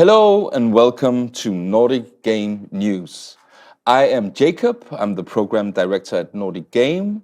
Hello and welcome to Nordic Game News. I am Jacob, I'm the program director at Nordic Game,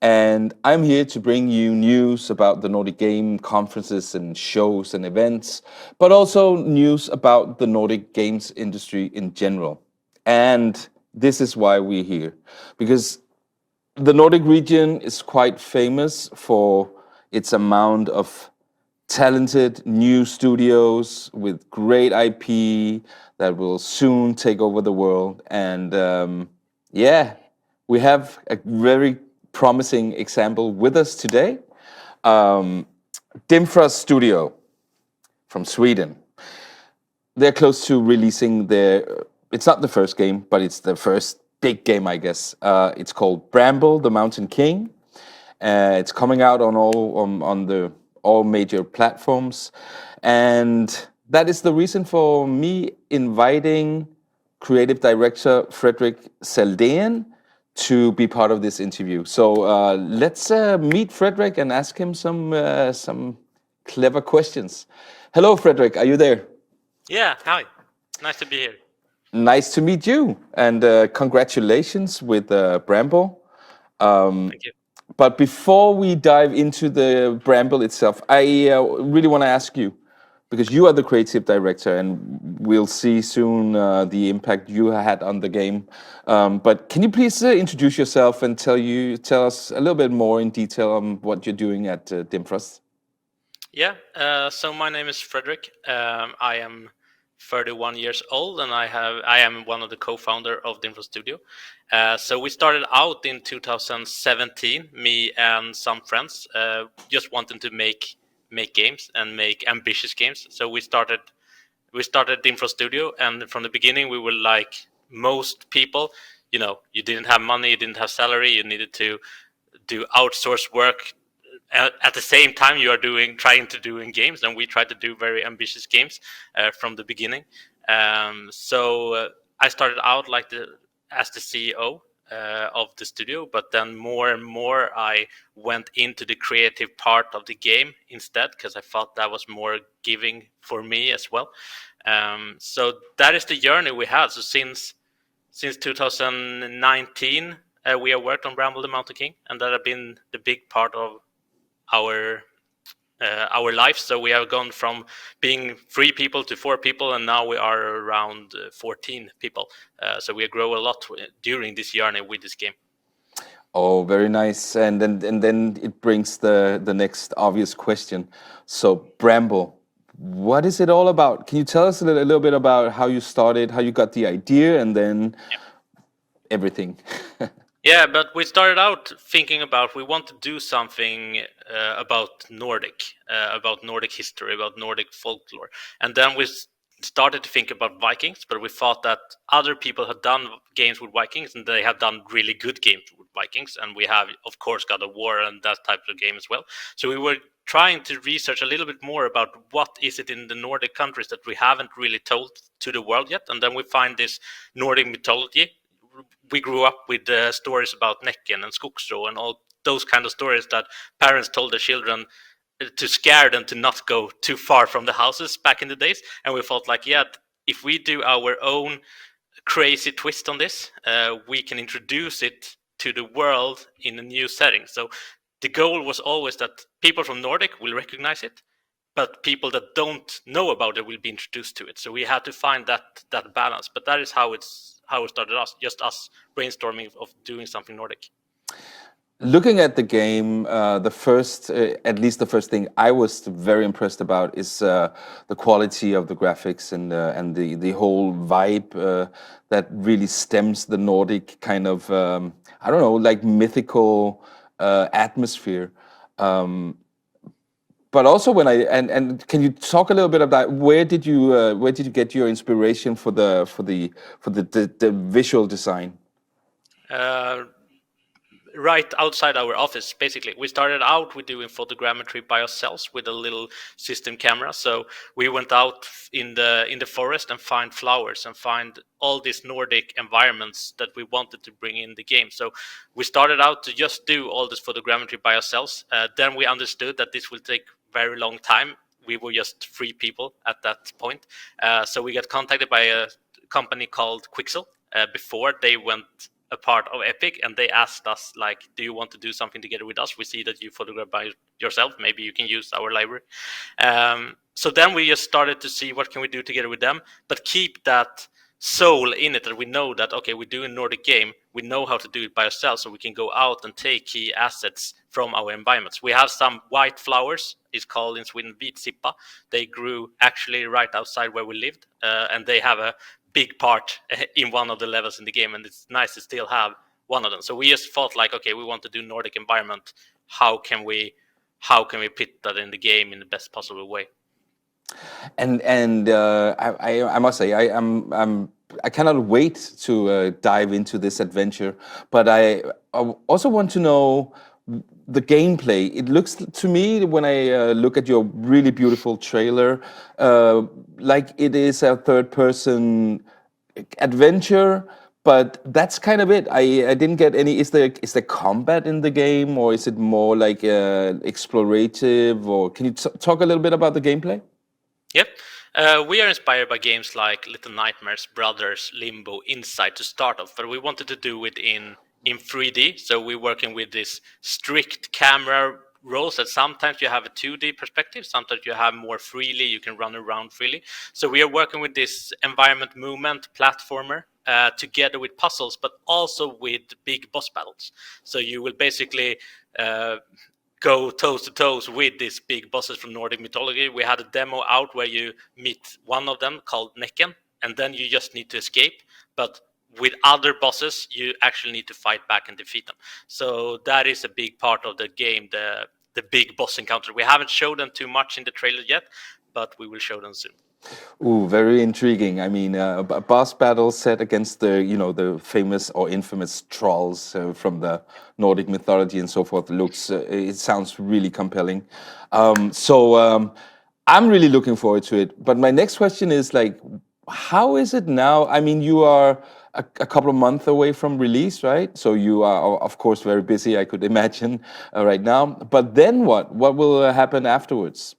and I'm here to bring you news about the Nordic Game conferences and shows and events, but also news about the Nordic games industry in general. And this is why we're here, because the Nordic region is quite famous for its amount of talented new studios with great IP that will soon take over the world. And yeah, we have a very promising example with us today. Um, Dimfrost Studio from Sweden. They're close to releasing their. It's not the first game, but it's the first big game, I guess. It's called Bramble, the Mountain King. It's coming out on all major platforms, and that is the reason for me inviting creative director Fredrik Sellde to be part of this interview. So let's meet Fredrik and ask him some clever questions. Hello, Fredrik. Are you there? Yeah, hi. Nice to be here. Nice to meet you, and congratulations with Bramble. Thank you. But before we dive into the Bramble itself, I really want to ask you, because you are the creative director, and we'll see soon the impact you had on the game. But can you please introduce yourself and tell us a little bit more in detail on what you're doing at Dimfrost? Yeah, so my name is Fredrik. I am 31 years old, and I am one of the co-founder of Dimfrost Studio. So we started out in 2017, me and some friends, just wanting to make games and make ambitious games. So we started Dimfrost Studio, and from the beginning we were like most people. You didn't have money, you didn't have salary, you needed to do outsource work at the same time you are trying to do in games, and we tried to do very ambitious games from the beginning. So I started out as the CEO of the studio, but then more and more I went into the creative part of the game instead, because I felt that was more giving for me as well. So that is the journey we had. So since 2019 we have worked on Bramble the Mountain King, and that have been the big part of our life. So we have gone from being 3 people to 4 people, and now we are around 14 people. So we grow a lot during this journey with this game. Oh, very nice. And then it brings the next obvious question. So Bramble, what is it all about? Can you tell us a little bit about how you started, how you got the idea, and then everything? Yeah, but we started out thinking about we want to do something about Nordic history, about Nordic folklore. And then we started to think about Vikings, but we thought that other people had done games with Vikings, and they have done really good games with Vikings. And we have, of course, God of War and that type of game as well. So we were trying to research a little bit more about what is it in the Nordic countries that we haven't really told to the world yet. And then we find this Nordic mythology. We grew up with stories about Näcken and Skogsrå and all those kind of stories that parents told their children to scare them to not go too far from the houses back in the days. And we felt like, yeah, if we do our own crazy twist on this, we can introduce it to the world in a new setting. So the goal was always that people from Nordic will recognize it, but people that don't know about it will be introduced to it. So we had to find that balance. But that is how it started just us brainstorming of doing something Nordic. Looking at the game, at least the first thing I was very impressed about is the quality of the graphics and the whole vibe that really stems the Nordic kind of I don't know, like mythical atmosphere. But also and can you talk a little bit about where did you get your inspiration for the visual design? Right outside our office, basically. We started out with doing photogrammetry by ourselves with a little system camera. So we went out in the forest and find flowers and find all these Nordic environments that we wanted to bring in the game. So we started out to just do all this photogrammetry by ourselves. Then we understood that this will take very long time. we were just 3 people at that point. So we got contacted by a company called Quixel before they went a part of Epic, and they asked us, like, do you want to do something together with us? We see that you photograph by yourself. Maybe you can use our library. So then we just started to see what can we do together with them, but keep that soul in it, that we know that, okay, we're doing Nordic Game, we know how to do it by ourselves, so we can go out and take key assets from our environments. We have some white flowers, it's called in Sweden vitsippa. They grew actually right outside where we lived, and they have a big part in one of the levels in the game, and it's nice to still have one of them. So we just thought, like, okay, we want to do Nordic environment. How can we put that in the game in the best possible way? And I must say I cannot wait to dive into this adventure. But I also want to know the gameplay. It looks to me, when I look at your really beautiful trailer, like it is a third-person adventure. But that's kind of it. I didn't get any. Is there combat in the game, or is it more like explorative? Or can you talk a little bit about the gameplay? Yep. We are inspired by games like Little Nightmares, Brothers, Limbo, Inside to start off, but we wanted to do it in 3D. So we're working with this strict camera roles that sometimes you have a 2D perspective, sometimes you have more freely, you can run around freely. So we are working with this environment movement platformer together with puzzles, but also with big boss battles. So you will basically go toes to toes with these big bosses from Nordic mythology. We had a demo out where you meet one of them called Necken, and then you just need to escape. But with other bosses, you actually need to fight back and defeat them. So that is a big part of the game, the big boss encounter. We haven't showed them too much in the trailer yet, but we will show them soon. Ooh, very intriguing. I mean, a boss battle set against the famous or infamous trolls from the Nordic mythology and so forth. It sounds really compelling. I'm really looking forward to it. But my next question is, like, how is it now? I mean, you are a couple of months away from release, right? So you are, of course, very busy, I could imagine, right now. But then what? What will happen afterwards?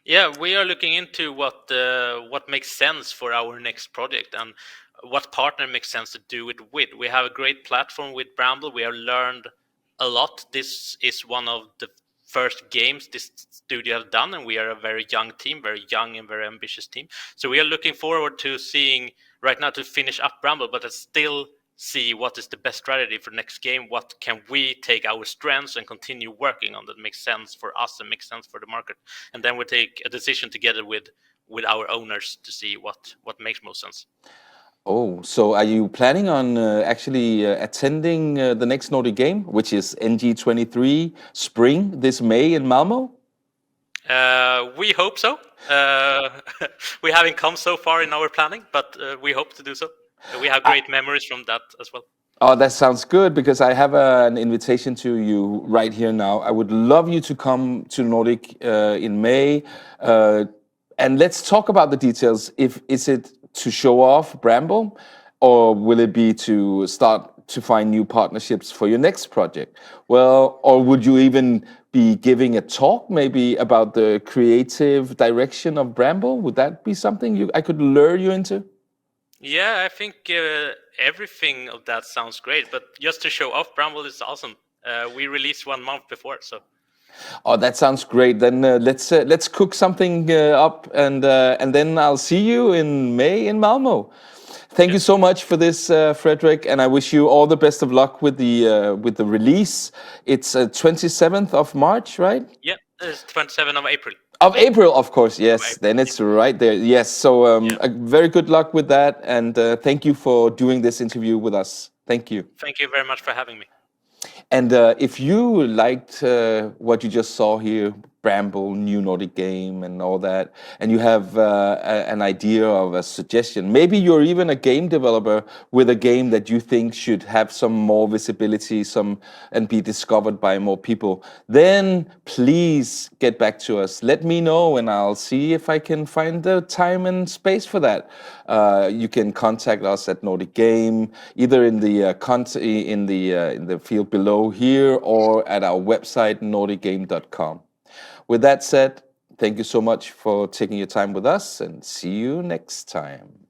Yeah, we are looking into what makes sense for our next project and what partner makes sense to do it with. We have a great platform with Bramble. We have learned a lot. This is one of the first games this studio has done, and we are a very young team, very young and very ambitious team. So we are looking forward to seeing right now to finish up Bramble, but still see what is the best strategy for next game. What can we take our strengths and continue working on that makes sense for us and makes sense for the market, and then we take a decision together with our owners to see what makes most sense. Oh, so are you planning on actually attending the next Nordic Game, which is NG23 Spring this May in Malmö? We hope so. We haven't come so far in our planning, but we hope to do so. We have great memories from that as well. Oh, that sounds good, because I have an invitation to you right here now. I would love you to come to Nordic in May, and let's talk about the details. Is it to show off Bramble, or will it be to start to find new partnerships for your next project? Well, or would you even be giving a talk maybe about the creative direction of Bramble? Would that be something I could lure you into? Yeah, I think everything of that sounds great, but just to show off Bramble is awesome. We released 1 month before, so. Oh, that sounds great. Then let's cook something up, and then I'll see you in May in Malmö. Thank you so much for this, Fredrik, and I wish you all the best of luck with the release. It's 27th of March, right? Yeah, it's 27th of April. Of April, of course, yes. Then it's right there. Yes, so a very good luck with that, and thank you for doing this interview with us. Thank you. Thank you very much for having me. And if you liked what you just saw here, Bramble, new Nordic Game and all that, and you have an idea of a suggestion, maybe you're even a game developer with a game that you think should have some more visibility, and be discovered by more people, then please get back to us. Let me know, and I'll see if I can find the time and space for that. You can contact us at Nordic Game, either in the field below here, or at our website nordicgame.com. With that said, Thank you so much for taking your time with us, and see you next time.